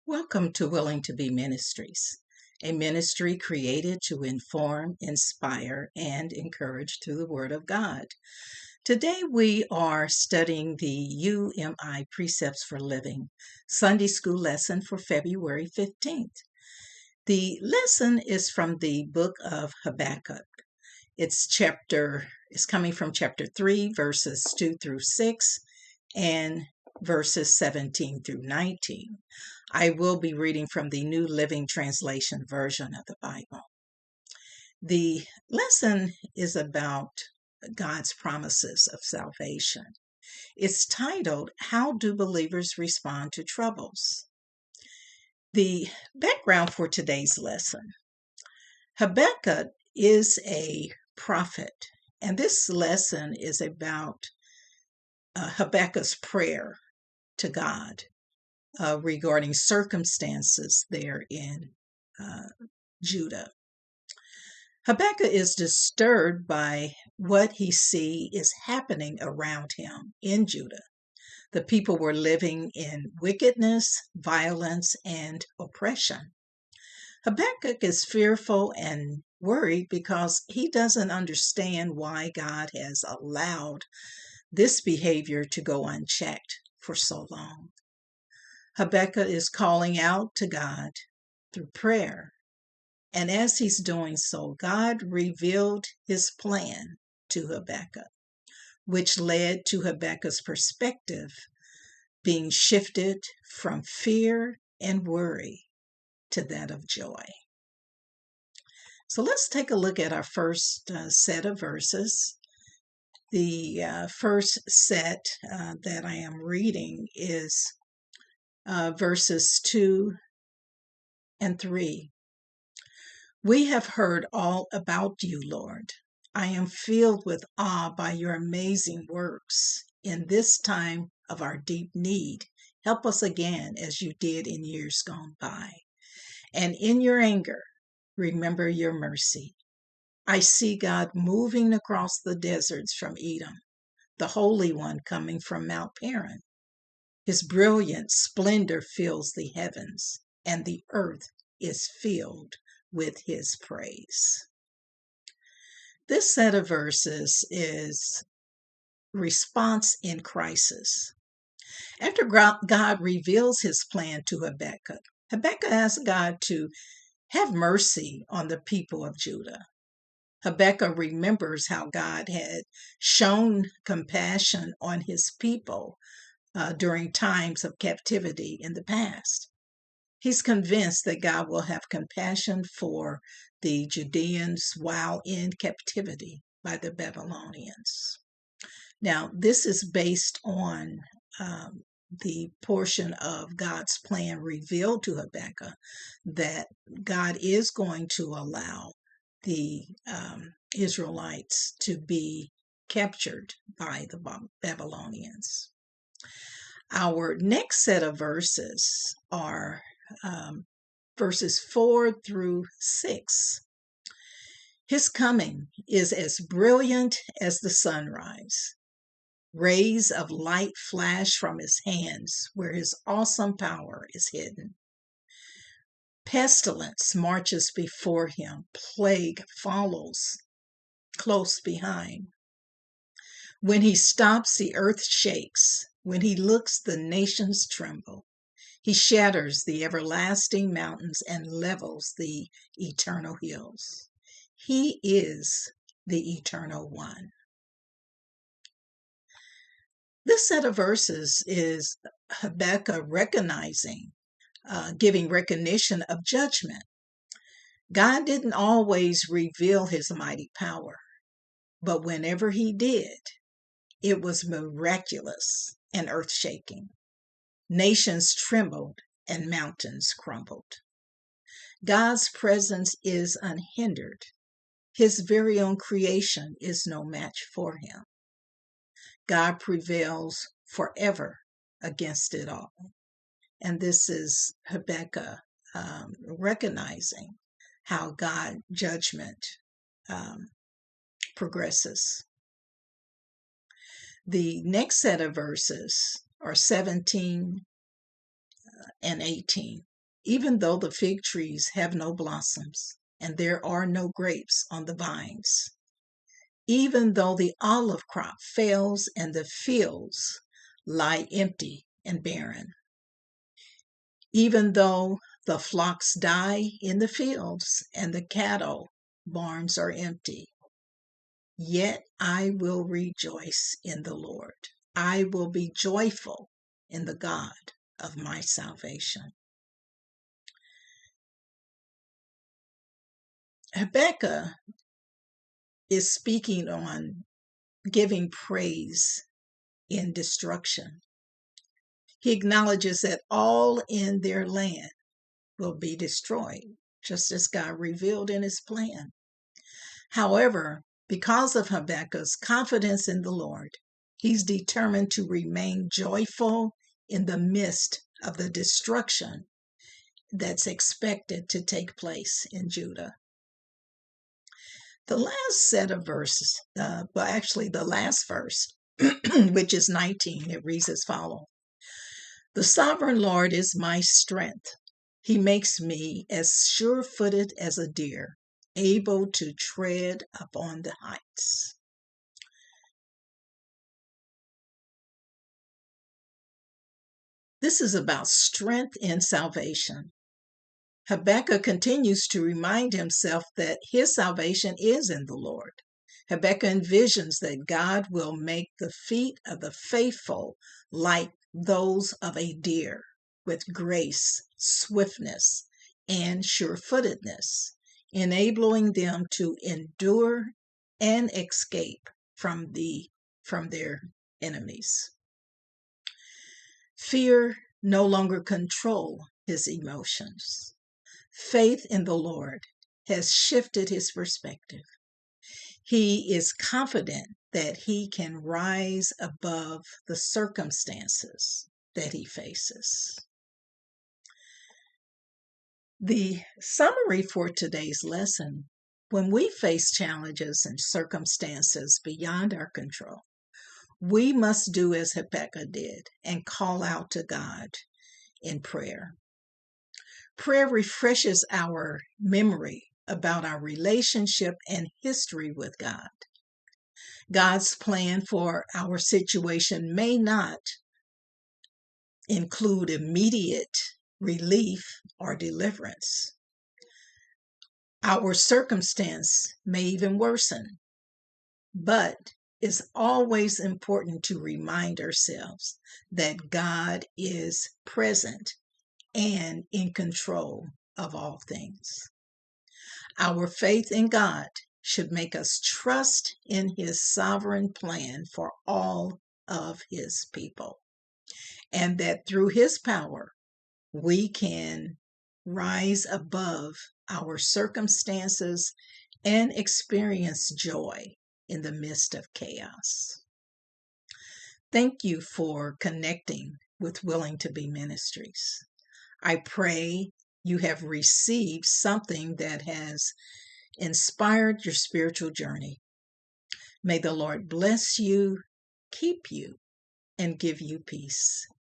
Welcome to Willing to Be Ministries, a ministry created to inform, inspire, and encourage through the Word of God. Today we are studying the UMI Precepts for Living Sunday School lesson for February 15th. The lesson is from the book of Habakkuk. It's coming from chapter 3, verses 2 through 6, and verses 17 through 19. I will be reading from the New Living Translation version of the Bible. The lesson is about God's promises of salvation. It's titled, How Do Believers Respond to Troubles? The background for today's lesson. Habakkuk is a prophet, and this lesson is about Habakkuk's prayer to God regarding circumstances there in Judah. Habakkuk is disturbed by what he sees is happening around him in Judah. The people were living in wickedness, violence, and oppression. Habakkuk is fearful and worried because he doesn't understand why God has allowed this behavior to go unchecked for so long. Habakkuk is calling out to God through prayer. And as he's doing so, God revealed his plan to Habakkuk, which led to Habakkuk's perspective being shifted from fear and worry to that of joy. So let's take a look at our first set of verses. The first set that I am reading is verses 2 and 3. We have heard all about you, Lord. I am filled with awe by your amazing works. In this time of our deep need, help us again as you did in years gone by. And in your anger, remember your mercy. I see God moving across the deserts from Edom, the Holy One coming from Mount Paran. His brilliant splendor fills the heavens, and the earth is filled with his praise. This set of verses is response in crisis. After God reveals his plan to Habakkuk, Habakkuk asks God to have mercy on the people of Judah. Habakkuk remembers how God had shown compassion on his people during times of captivity in the past. He's convinced that God will have compassion for the Judeans while in captivity by the Babylonians. Now, this is based on the portion of God's plan revealed to Habakkuk that God is going to allow the Israelites to be captured by the Babylonians. Our next set of verses are verses 4 through 6. His coming is as brilliant as the sunrise. Rays of light flash from his hands where his awesome power is hidden. Pestilence marches before him. Plague follows close behind. When he stops, the earth shakes. When he looks, the nations tremble. He shatters the everlasting mountains and levels the eternal hills. He is the eternal one. This set of verses is Habakkuk giving recognition of judgment. God didn't always reveal his mighty power, but whenever he did, it was miraculous and earth-shaking. Nations trembled and mountains crumbled. God's presence is unhindered. His very own creation is no match for him. God prevails forever against it all. And this is Habakkuk recognizing how God's judgment progresses. The next set of verses are 17 and 18. even though the fig trees have no blossoms and there are no grapes on the vines, even though the olive crop fails and the fields lie empty and barren, even though the flocks die in the fields and the cattle barns are empty, yet I will rejoice in the Lord. I will be joyful in the God of my salvation. Habakkuk is speaking on giving praise in destruction. He acknowledges that all in their land will be destroyed, just as God revealed in his plan. However, because of Habakkuk's confidence in the Lord, he's determined to remain joyful in the midst of the destruction that's expected to take place in Judah. The last set of verses, the last verse, which is 19, it reads as follows. The sovereign Lord is my strength. He makes me as sure-footed as a deer, able to tread upon the heights. This is about strength in salvation. Habakkuk continues to remind himself that his salvation is in the Lord. Habakkuk envisions that God will make the feet of the faithful like those of a deer, with grace, swiftness, and sure-footedness, enabling them to endure and escape from their enemies. Fear no longer controls his emotions. Faith in the Lord has shifted his perspective. He is confident that he can rise above the circumstances that he faces. The summary for today's lesson: when we face challenges and circumstances beyond our control, we must do as Habakkuk did and call out to God in prayer. Prayer refreshes our memory about our relationship and history with God. God's plan for our situation may not include immediate relief or deliverance. Our circumstance may even worsen, but it's always important to remind ourselves that God is present and in control of all things. Our faith in God should make us trust in his sovereign plan for all of his people, and that through his power, we can rise above our circumstances and experience joy in the midst of chaos. Thank you for connecting with Willing to Be Ministries. I pray you have received something that has inspired your spiritual journey. May the Lord bless you, keep you, and give you peace.